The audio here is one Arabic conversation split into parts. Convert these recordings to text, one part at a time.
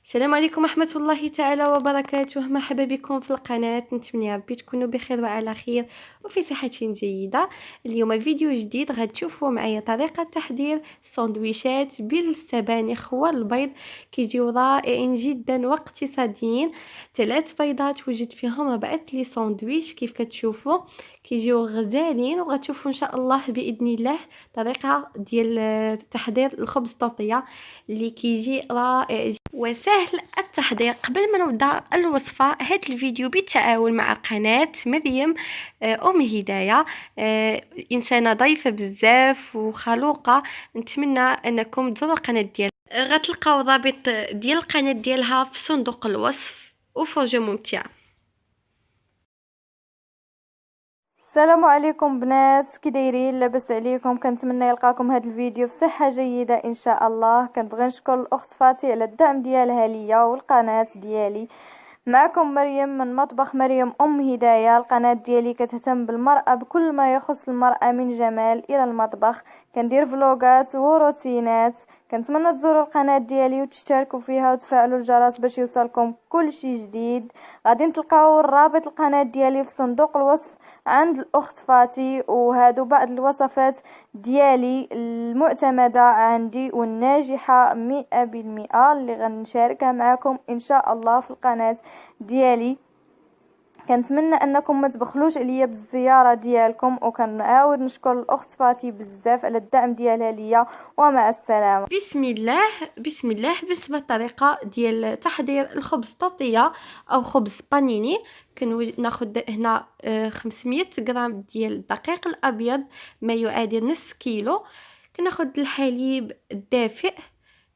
السلام عليكم ورحمة الله تعالى وبركاته. مرحبا بكم في القناة. نتمنى ربي تكونوا بخير وعلى خير وفي صحة جيدة. اليوم فيديو جديد غتشوفوا معايا طريقة تحضير سندويشات بالسبانخ والبيض، كيجيو رائعين جدا واقتصاديين. 3 بيضات وجدت فيهم 4 لي ساندويش كيف كتشوفوا، كيجيو غزالين. وغتشوفوا ان شاء الله باذن الله طريقة ديال تحضير الخبز طوطية اللي كيجي رائع وسهل التحضير. قبل ما نبدا الوصفه، هذا الفيديو بالتعاون مع قناه مريم ام هدايه، انسانه ضيفه بزاف وخلوقه. نتمنى انكم تزوروا القناه ديالها. غتلقاو الرابط ديال القناه ديالها في صندوق الوصف. وفرجه ممتعه. السلام عليكم بنات، كي دايرين؟ لاباس عليكم؟ كنتمنى يلقاكم هذا الفيديو في صحه جيده ان شاء الله. كنبغي نشكر الاخت فاتي على الدعم ديالها ليا والقناه ديالي. معكم مريم من مطبخ مريم ام هدايه. القناه ديالي كتهتم بالمراه بكل ما يخص المراه من جمال الى المطبخ. كندير فلوقات وروتينات. كنتمنى تزوروا القناه ديالي وتشتركوا فيها وتفعلوا الجرس باش يوصلكم كل شيء جديد. غادي تلقاو الرابط القناه ديالي في صندوق الوصف عند الاخت فاتي. وهادو بعض الوصفات ديالي المعتمده عندي والناجحه 100% اللي غنشاركها معكم ان شاء الله في القناه ديالي. كنتمنى انكم ما تبخلوش عليا بالزياره ديالكم، وكنعاود نشكر الاخت فاتي بزاف على الدعم ديالها ليا. ومع السلامه. بسم الله. بسم الله. بالنسبه للطريقه ديال تحضير الخبز طوطيه او خبز بانيني، ناخذ هنا 500 غرام ديال الدقيق الابيض، ما يعادل نصف كيلو. كناخذ الحليب الدافئ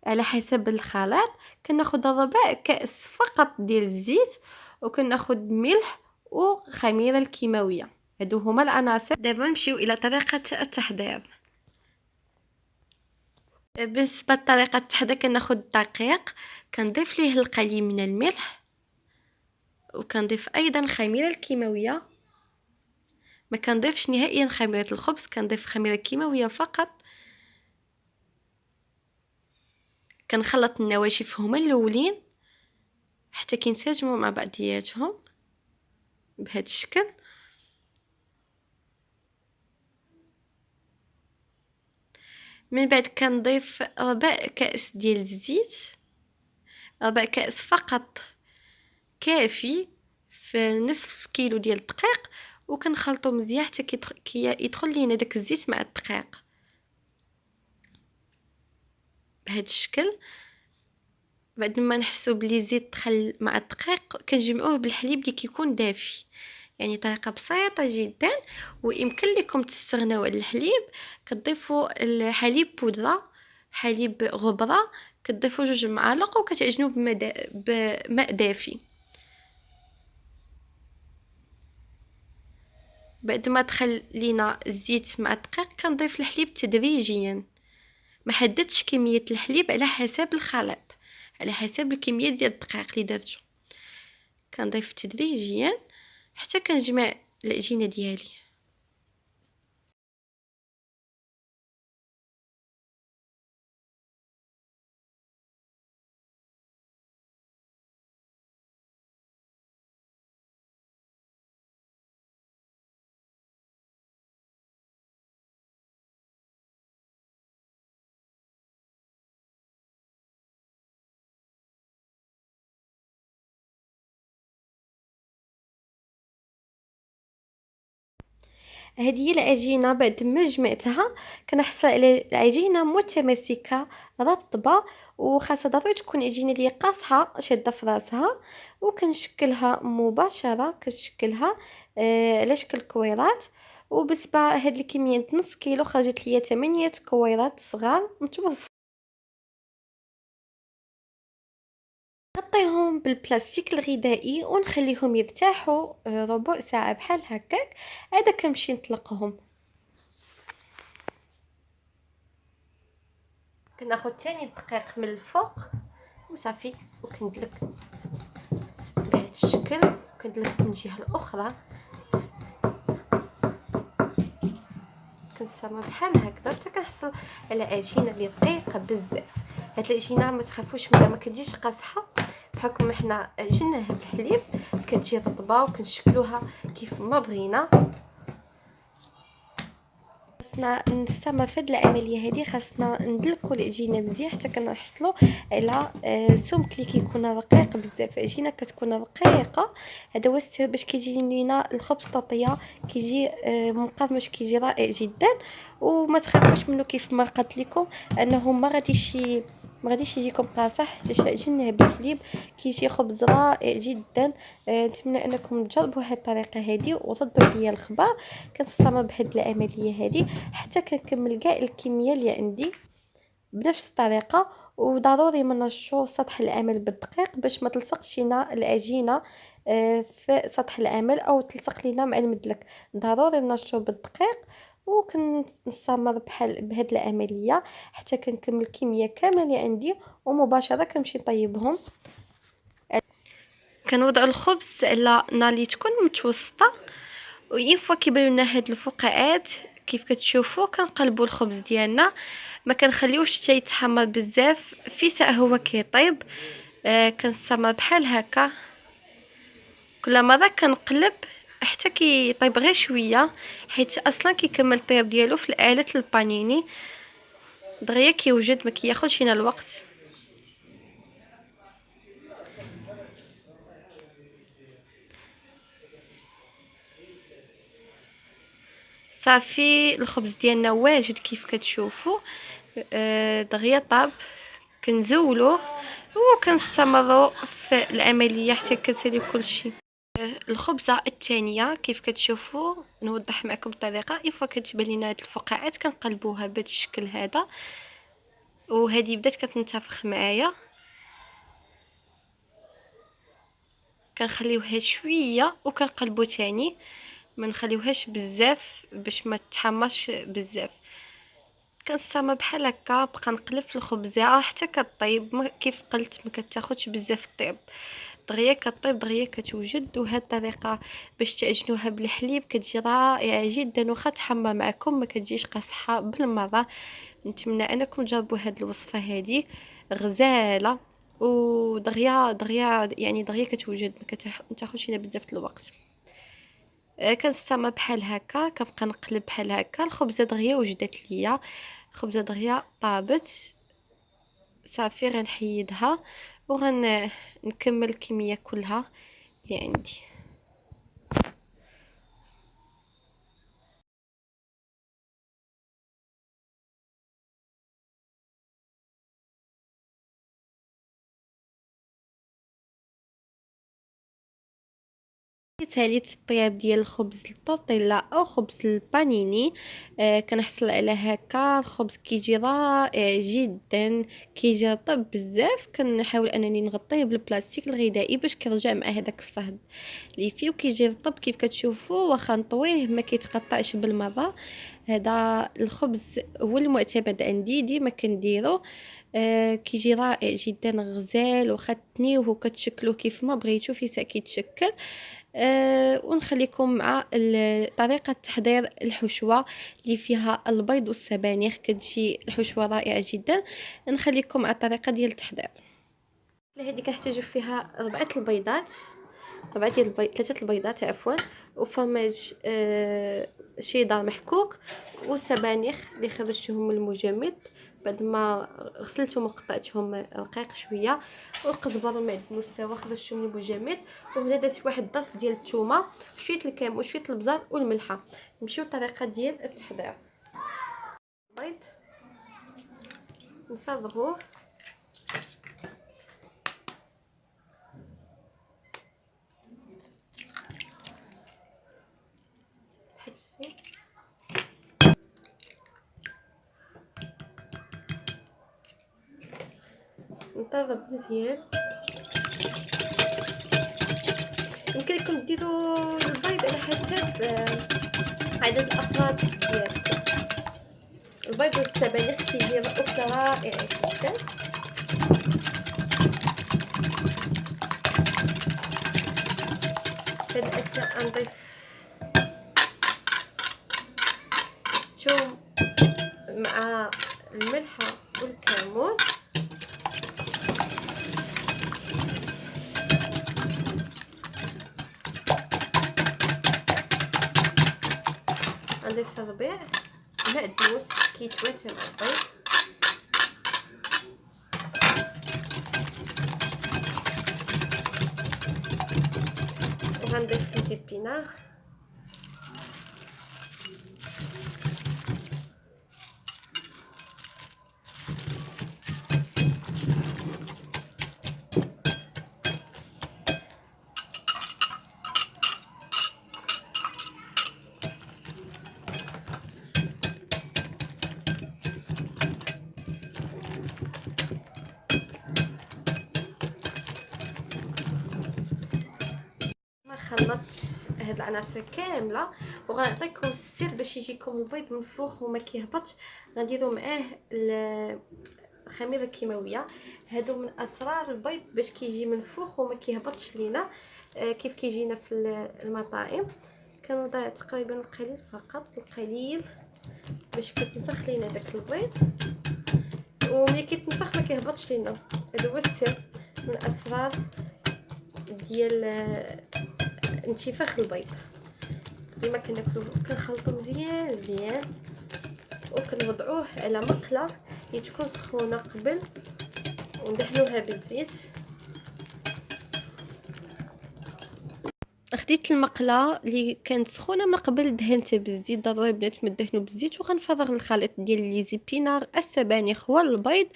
على حسب الخليط. كناخذ ربع كاس فقط ديال الزيت، وكناخذ ملح وخميره الكيماويه. هادو هما العناصر. دابا نمشيو الى طريقه التحضير. بالنسبه لطريقه التحضير، كناخذ الدقيق، كنضيف ليه القليل من الملح، وكنضيف ايضا خميره الكيماويه. ما كنضيفش نهائيا خميره الخبز، كنضيف خميره كيماويه فقط. كنخلط النواشف هما الاولين حتى كينسجموا مع بعضياتهم بهذا الشكل. من بعد كنضيف ربع كاس ديال الزيت، ربع كاس فقط كافي في نصف كيلو ديال الدقيق. وكنخلطو مزيان حتى يدخل لينا داك الزيت مع الدقيق بهذا الشكل. بعد ما نحسو بلي الزيت دخل مع الدقيق، كنجمعوه بالحليب اللي كيكون دافي. يعني طريقه بسيطه جدا ويمكن لكم تستغناو على الحليب. كتضيفوا الحليب بودره، حليب غبره، كتضيفوا 2 معالق وكتعجنوه بماء دافي. بعد ما دخل لينا الزيت مع الدقيق، كنضيف الحليب تدريجيا. ما حددتش كميه الحليب على حسب الخليط، على حسب الكميه ديال الدقيق اللي درتو. كنضيف تدريجيا حتى كنجمع العجينه ديالي. هذه هي العجينه. بعد ما جمعتها كنحصل على العجينه متماسكه رطبه، وخاصه ضروري تكون عجينه اللي قاصحه شاده في راسها. وكنشكلها مباشره، كنشكلها على شكل كويرات. وبالنسبه هاد الكميه نص كيلو خرجت ليا 8 كويرات صغار متوسط. نغطيهم بالبلاستيك الغذائي ونخليهم يرتاحوا ربع ساعه بحال هكاك. عاد كنمشي نطلقهم. كناخذ ثاني الدقيق من الفوق وصافي، وكندلك بهذا الشكل، كندلك من الجهه الاخرى. كنستمر بحال هكذا حتى كنحصل على عجينه اللي رقيقه بزاف. هاد العجينه ما تخافوش منها، ما كتجيش قاصحه بحكم احنا عجناها بالحليب كتجي رطبه وكنشكلوها كيف ما بغينا. خاصنا نستمر في هاد العمليه هذه، خاصنا ندلكوا العجينه مزيان حتى كنحصلوا على سمك اللي كيكون رقيق بزاف. العجينه كتكون رقيقه، هذا هو السر باش كيجي لينا الخبز طاطيه، كيجي مقرمش، كيجي رائع جدا. وما تخافوش منه كيف ما قلت لكم انه ما غاديش يجيكم قاصح حيت عجناه بالحليب، كيجي خبز رائع جدا. نتمنى انكم تجربوا هذه الطريقه هذه وردوا لي الخبر. كنستمر بهذه العمليه هذه حتى كنكمل كاع الكميه اللي عندي بنفس الطريقه. وضروري ما نرشوا سطح العمل بالدقيق باش ما تلصقش لينا العجينه في سطح العمل او تلصق لينا مع المدلك. ضروري نرشوا بالدقيق. وكنستمر بهذه العمليه حتى كنكمل الكميه كامله اللي عندي ومباشره كنمشي نطيبهم. كنوضع الخبز على نار اللي تكون متوسطه، ويفوا كيبانوا لنا هاد الفقاعات كيف كتشوفوا كنقلبوا الخبز ديالنا، ما كنخليوش حتى يتحمر بزاف، في ساعه هو كيطيب. كنستمر بحال هكا كل مره كنقلب حتى كيطيب غير شويه، حيت اصلا كيكمل الطياب ديالو في الاله البانيني دغيا كيوجد، ما كياخذش لينا الوقت. صافي الخبز ديالنا واجد كيف كتشوفوا دغيا طاب. كنزولوه وكنستمروا في العمليه حتى كتسالي كلشي. الخبزه الثانيه كيف كتشوفوا نوضح معكم الطريقه. ايفوا كتبان لينا هاد الفقاعات كنقلبوها بهذا الشكل هذا، وهذه بدات كتنتفخ معايا. كنخليوها شويه وكنقلبو تاني، ما نخليوهاش بزاف باش ما تحمرش بزاف. كنستمر بحال هكا بقى نقلب في الخبزه حتى كطيب. كيف قلت ما كتاخذش بزاف الطيب، دغيا كطيب دغيا كتوجد. وهذه الطريقه باش تعجنوها بالحليب كتجي رائعه جدا، واخا تحمر معكم ما كتجيش قاصحه بالمره. نتمنى انكم تجربوا هذه الوصفه هذه غزاله ودغيا يعني دغيا كتوجد، ما تاخذش لنا بزاف الوقت. كنستمر بحال هكا كنبقى نقلب بحال هكا. الخبزه دغيا وجدت ليا، الخبزه دغيا طابت. صافي غنحيدها نكمل الكميه كلها اللي عندي. ثالث الطياب ديال الخبز التورتيلا او خبز البانيني. كنحصل على هكا الخبز كيجي رائع جدا، كيجي رطب بزاف. كنحاول انني نغطيه بالبلاستيك الغذائي باش كيرجع مع هذاك الصهد اللي فيه، وكيجي رطب كيف كتشوفوا. واخا نطويه ما كيتقطعش بالمره. هذا الخبز هو المعتمد عندي، ديما كنديرو. كيجي رائع جدا غزال، واخا تنيوه وكتشكلوه كيف ما بغيتو في ساعه كيتشكل. ونخليكم مع طريقة تحضير الحشوة اللي فيها البيض والسبانخ. كتجي الحشوة رائعة جدا. نخليكم مع الطريقة ديال التحضير. لهذه كنحتاجو فيها 4 البيضات، 3 البيضات عفوا، وفرماج شيدر محكوك، وسبانخ اللي خرجتهم من المجمد بعد ما غسلتهم وقطعتهم رقيق شويه، والقزبر والمعدنوس خرجتهم من المجمد. وهنا درت واحد الدرس ديال الثومه، شويه الكمون وشويه البزار والملحه. نمشيو للطريقه ديال التحضير. بيض نفرغوه، نطرب مزيان. يمكن لكم ديروا البيض على حسب عدد الافراد ديالكم. البيض والسبانخ كيجي أكلة رائعة جدا. هاد الأكلة نضيف الثوم مع الملحة والكمون. في الربيع مأدوس كيتواتر البيض. وغنضيف الزيبينار خلطت هاد العناصر كامله. وغنعطيكم السر باش يجيكم البيض منفوخ وما كيهبطش. غنديروا معاه الخميره الكيماويه. هادو من اسرار البيض باش كيجي منفوخ وما كيهبطش لينا كيف كيجينا في المطاعم. كنوضع تقريبا القليل فقط، القليل باش كتنفخ لينا داك البيض، وملي كيتنفخ ما كيهبطش لينا. هذا هو السر من اسرار ديال انتفاخ البيض. ديما كناكلو كنخلطو مزيان مزيان وكنوضعوه على مقله اللي تكون سخونه قبل وندهنوها بالزيت. خديت المقله اللي كانت سخونه من قبل دهنتها بالزيت. ضروري بنات ما دهنوا بالزيت. وغنفرغ الخليط ديال لي زيبينار السبانخ والبيض.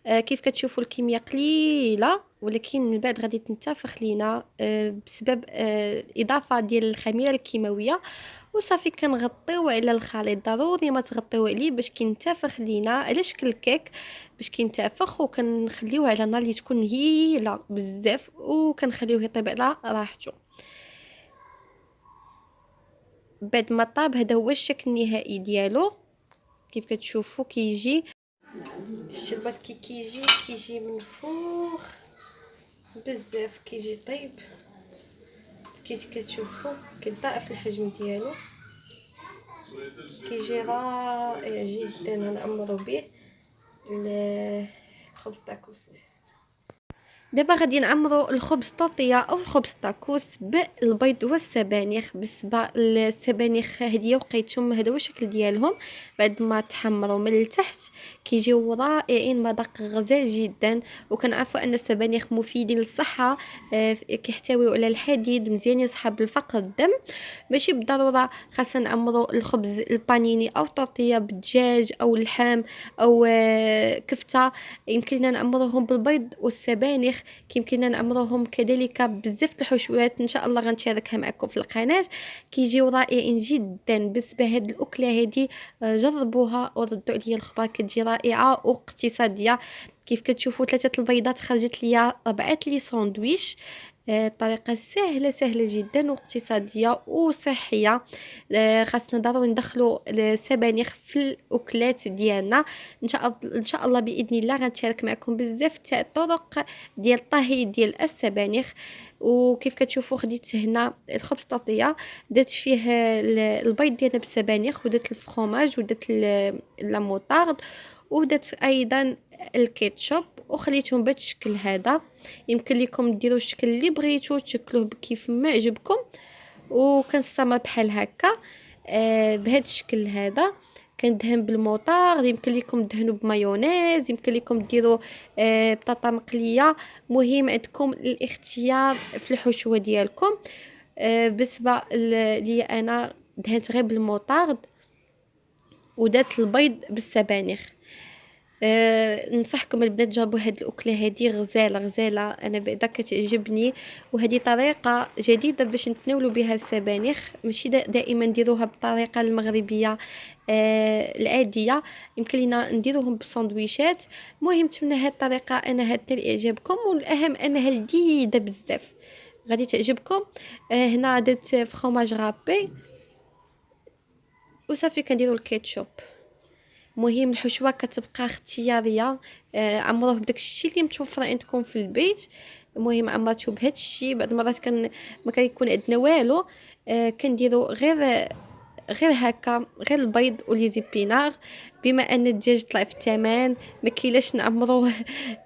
كيف كتشوفوا الكميه قليله، ولكن من بعد غادي تنتفخ لينا بسبب الاضافه ديال الخميره الكيماويه. وصافي كنغطيو على الخليط. ضروري ما تغطيو عليه باش كينتفخ لينا على شكل كيك باش كينتفخ. وكنخليوه على نار اللي تكون هيله بزاف وكنخليوه يطيب على راحته. بعد ما طاب هذا هو الشكل النهائي ديالو. كيف كتشوفوا كيجي الشربات كيجي منفوخ بزاف، كيجي طيب. كيف كتشوفوا كيضاعف الحجم ديالو، كيجي رائع جدا. نعمروا به الخبز تاكوس. دابا غادي نعمروا الخبز طوطيه او الخبز تاكوس بالبيض والسبانخ. بالنسبه للسبانخ هديه وقيتهم، هذا هو الشكل ديالهم بعد ما تحمروا من التحت. كيجيو رائعين، مذاق غزال جدا. وكنعرفوا ان السبانخ مفيدين للصحه، كيحتويوا على الحديد، مزيان يصحب لفقر الدم. ماشي بالضروره خاصنا نعمروا الخبز البانيني او طوطيه بالدجاج او اللحم او كفته. يمكننا نعمروهم بالبيض والسبانخ، كيمكننا نعمروهم كذلك بزاف الحشوات ان شاء الله غنشاركها معكم في القناه. كيجيو رائعين جدا. بالنسبه هاد الاكله هادي جربوها وردوا عليا الخبر، كتجي رائعه واقتصاديه. كيف كتشوفوا 3 البيضات خرجت ليا 4 لي ساندويش. طريقه سهله جدا واقتصاديه وصحيه. خاصنا ضروري ندخلوا السبانخ في الاكلات ديالنا. ان شاء الله باذن الله غنشارك معكم بزاف تاع الطرق ديال الطهي ديال السبانخ. وكيف كتشوفوا خديت هنا الخبز طوطيه، درت فيه البيض ديالنا بالسبانخ، ودرت الفرomاج، ودرت لا موطارد، ودرت ايضا الكيتشوب، وخليتهم بهذا الشكل هذا. يمكن لكم ديروا الشكل اللي بغيتو تشكلوه كيف ما عجبكم. وكنستمر بحال هكا بهذا الشكل هذا. كندهن بالموطار، يمكن لكم تدهنوا بمايونيز، يمكن لكم ديروا بطاطا مقليه. مهم عندكم الاختيار في الحشوه ديالكم. بالنسبه لي انا دهنت غير بالموطارد ودرت البيض بالسبانخ. ننصحكم البنات جربوا هاد الاكله هذه غزاله. انا بعدا كتعجبني، وهذه طريقه جديده باش نتناولوا بها السبانخ. ماشي دائما نديروها بالطريقه المغربيه العاديه، يمكن لينا نديروهم بالساندويشات. المهم نتمنى هاد الطريقه انها تنال اعجابكم، والاهم انها لذيذه بزاف غادي تعجبكم. هنا درت فرomاج رابي وصافي كنديروا الكيتشوب. مهم الحشوه كتبقى اختياريه. عمروه بداك الشيء اللي متوفر عندكم في البيت. المهم عمرتو بهذا الشيء. بعض المرات ما كيكون عندنا والو، كنديروا غير هكا، غير البيض ولي زيبينار. بما ان الدجاج طلع في الثمن ما كاينلاش نعمروا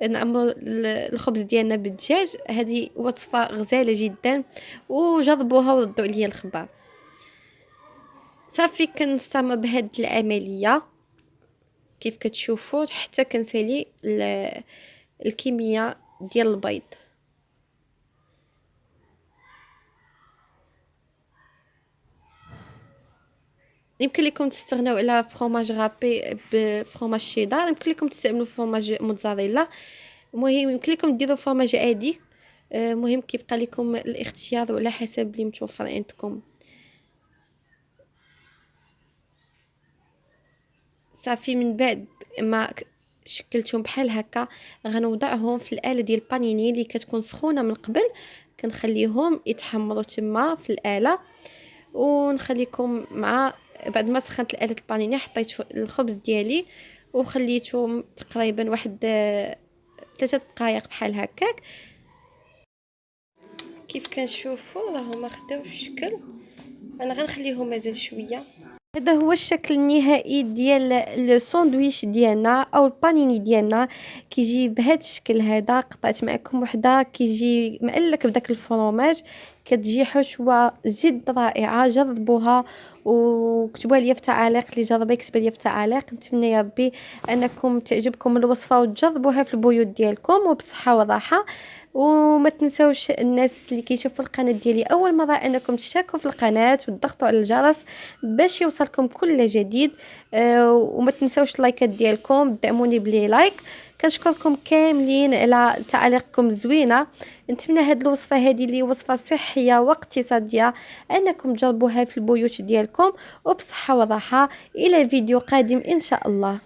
الخبز ديالنا بالدجاج. هذه وصفه غزاله جدا، وجربوها وردوا عليا الخبر. صافي كنستمر بهاد العمليه كيف كتشوفوا حتى كنسالي الكميه ديال البيض. يمكن لكم تستغناو على فرomاج غابي بفرomاج شيدار، يمكن لكم تستعملوا فرomاج موتزاريلا، المهم يمكن لكم ديروا فرomاج عادي. مهم كيبقى لكم الاختيار على حسب اللي متوفر عندكم. صافي من بعد ما شكلتهم بحال هكا غنوضعهم في الاله ديال البانيني اللي كتكون سخونه من قبل، كنخليهم يتحمروا تما في الاله، ونخليكم مع بعد ما سخنت الاله البانيني حطيت الخبز ديالي وخليته تقريبا واحد 3 دقائق بحال هكاك. كيف كنشوفوا راهما خداو الشكل، انا غنخليهم مازال شويه. هذا هو الشكل النهائي ديال الساندويتش ديالنا او البانيني ديالنا، كيجي بهذا الشكل هذا. قطعت معكم وحده كيجي مألك بداك الفرomاج، كتجي حشوه جد رائعه. جربوها وكتبوا لي في التعاليق، اللي جربها يكتب لي في التعاليق. نتمنى يا ربي انكم تعجبكم الوصفه وتجربوها في البيوت ديالكم وبصحه وراحه. وما تنسوش الناس اللي كيشوفوا القناه ديالي اول مره انكم تشتركوا في القناه وتضغطوا على الجرس باش يوصلكم كل جديد. وما تنسوش اللايكات ديالكم، دعموني بلي لايك. كنشكركم كاملين على تعاليقكم الزوينه. نتمنى هاد الوصفه هذه اللي وصفه صحيه واقتصاديه انكم تجربوها في البيوت ديالكم وبصحه وراحه. الى فيديو قادم ان شاء الله.